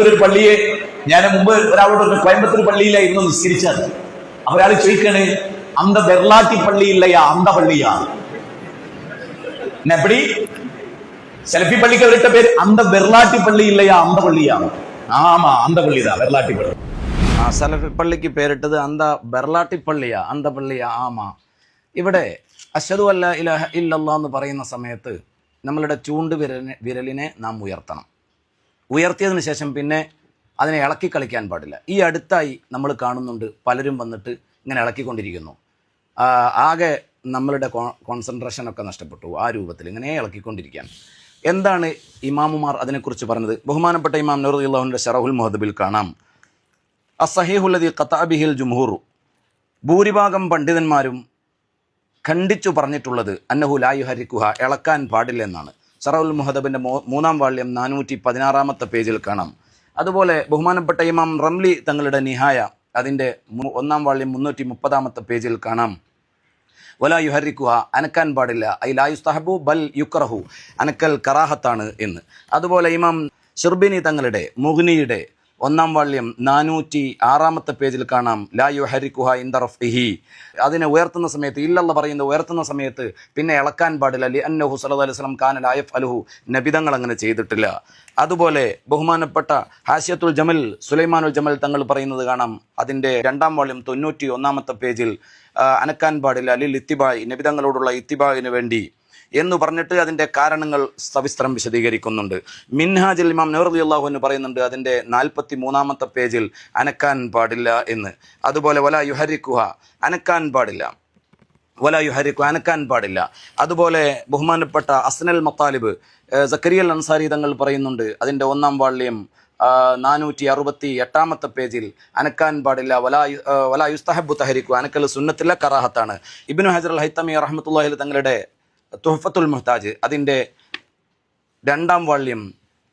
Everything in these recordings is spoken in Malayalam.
ഒരു പള്ളിയെ ഞാൻ മുമ്പ് ഒരാളോട് കോയമ്പത്തൂർ പള്ളിയിലായിരുന്നു നിസ്കരിച്ചത്. ഒരാൾ ചോദിക്കാണ്, അന്ത ബെർലാറ്റി പള്ളി ഇല്ലയാ അന്ത പള്ളിയാ എപ്പടി സെൽഫി പള്ളിക്ക് അവരുടെ പേര് അന്ത ബെർലാറ്റി പള്ളി ഇല്ലയാ അന്ത പള്ളിയാ. ആമാ അന്ത പള്ളിതാ ബെർലാറ്റി പള്ളി. സലഫി പള്ളിക്ക് പേരിട്ടത് അന്ത ബെർലാട്ടി പള്ളിയാ അന്ത പള്ളിയാ. ആമാ. ഇവിടെ അശ്ഹദു അല്ലാ ഇലാഹ ഇല്ലല്ലാഹ് എന്ന് പറയുന്ന സമയത്ത് നമ്മളുടെ വിരലിനെ നാം ഉയർത്തണം. ഉയർത്തിയതിനു ശേഷം പിന്നെ അതിനെ ഇളക്കി കളിക്കാൻ പാടില്ല. ഈ അടുത്തായി നമ്മൾ കാണുന്നുണ്ട് പലരും വന്നിട്ട് ഇങ്ങനെ ഇളക്കിക്കൊണ്ടിരിക്കുന്നു. ആകെ നമ്മളുടെ കോൺസെൻട്രേഷനൊക്കെ നഷ്ടപ്പെട്ടു. ആ രൂപത്തിൽ ഇങ്ങനെ ഇളക്കിക്കൊണ്ടിരിക്കാൻ. എന്താണ് ഇമാമുമാർ അതിനെക്കുറിച്ച് പറഞ്ഞത്? ബഹുമാനപ്പെട്ട ഇമാം നൂർ റളിയല്ലാഹുവിന്റെ ശറഹുൽ മുഹദ്ദബിൽ കാണാം, അസ്സഹീഹുല്ലദീ ഖതഅ ബിഹിൽ ജുംഹൂർ, ഭൂരിഭാഗം പണ്ഡിതന്മാരും ഖണ്ഡിച്ചു പറഞ്ഞിട്ടുള്ളത് അന്നഹു ലാ യുഹരിക്കുഹ, ഇളക്കാൻ പാടില്ലെന്നാണ്. ശറഹുൽ മുഹദ്ദബിന്റെ 3-ാം വാള്യം 416-ാമത്തെ പേജിൽ കാണാം. അതുപോലെ ബഹുമാനപ്പെട്ട ഇമാം റംലി തങ്ങളുടെ നിഹായ അതിൻ്റെ 1-ാം വാള്യം 330-ാമത്തെ പേജിൽ കാണാം, വലാ യുഹരിക്കുഹ, അനക്കാൻ പാടില്ല, ഐ ലാ യുസ്തഹബു ബൽ യുക്റഹു, അനക്കൽ കറാഹത്താണ് എന്ന്. അതുപോലെ ഇമാം ഷിർബിനി തങ്ങളുടെ മുഗ്നിയുടെ 1-ാം വാള്യം 406-ാമത്തെ പേജിൽ കാണാം, ലാ യുഹരിക്കുഹ ഇൻദ റഫ്ഇഹി, അതിനെ ഉയർത്തുന്ന സമയത്ത്, ഇല്ലല്ല പറയുന്നത് ഉയർത്തുന്ന സമയത്ത് പിന്നെ ഇളക്കാൻ പാടില്ല, ലിഅന്നഹു സ്വല്ലല്ലാഹു അലൈഹി വസല്ലം കാന ലാ യഫ്അലുഹു, നബിതങ്ങൾ അങ്ങനെ ചെയ്തിട്ടില്ല. അതുപോലെ ബഹുമാനപ്പെട്ട ഹാശിയത്തുൽ ജമൽ സുലൈമാനുൽ ജമൽ തങ്ങൾ പറയുന്നത് കാണാം, അതിൻ്റെ 2-ാം വാള്യം 91-ാമത്തെ പേജിൽ, അനക്കാൻ പാടില്ല ലിൽ ഇത്തിബായി, നബിതങ്ങളോടുള്ള ഇത്തിബായിന് വേണ്ടി എന്ന് പറഞ്ഞിട്ട് അതിൻ്റെ കാരണങ്ങൾ സവിസ്തരം വിശദീകരിക്കുന്നുണ്ട്. മിൻഹാജുൽ ഇമാം നൂർ റളിയല്ലാഹു അൻഹു പറയുന്നുണ്ട് അതിൻ്റെ 43-ാമത്തെ പേജിൽ അനക്കാൻ പാടില്ല എന്ന്. അതുപോലെ വലാ യുഹരിക്കുഹ, അനക്കാൻ പാടില്ല, വലാ യുഹരിക്കു, അനക്കാൻ പാടില്ല. അതുപോലെ ബഹുമാനപ്പെട്ട അസ്നൽ മത്താലിബ് സക്കരിയൽ അൻസാരി തങ്ങൾ പറയുന്നുണ്ട് അതിൻ്റെ 1-ാം വാള്യം 468-ാമത്തെ പേജിൽ, അനക്കാൻ പാടില്ല, വലാ യുസ്തഹബ്ബു തഹരിക്കു, അനക്കൽ സുന്നത്തില്ല, കറാഹത്താണ്. ഇബ്നു ഹജർ അൽ ഹൈത്തമി റഹ്മത്തുള്ളാഹി അലൈഹി തങ്ങളുടെ തുഹ്ഫത്തുൽ മുഹ്താജ് അതിൻ്റെ 2-ാം വാള്യം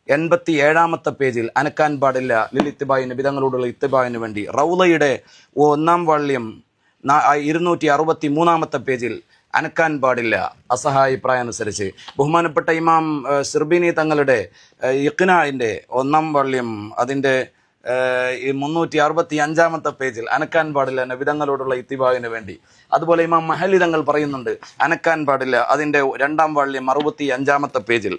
87-ാമത്തെ പേജിൽ, അനക്കാൻ പാടില്ല ലിൽ ഇത്തിബായി, നബിതങ്ങളോടുള്ള ഇത്തിബായിന് വേണ്ടി. റൗളയുടെ 1-ാം വാള്യം 263-ാമത്തെ പേജിൽ, അനക്കാൻ പാടില്ല, അസഹാഭിപ്രായം അനുസരിച്ച്. ബഹുമാനപ്പെട്ട ഇമാം ഷിർബിനി തങ്ങളുടെ ഇഖ്നാഇൻ്റെ 1-ാം വാള്യം അതിൻ്റെ 365-ാമത്തെ പേജിൽ, അനക്കാൻ പാടില്ല, നബിതങ്ങളോടുള്ള ഇത്തിബായിന് വേണ്ടി. അതുപോലെ ഇമാം മഹലി തങ്ങൾ പറയുന്നുണ്ട് അനക്കാൻ പാടില്ല, അതിൻ്റെ 2-ാം വാള്യം 65-ാമത്തെ പേജിൽ.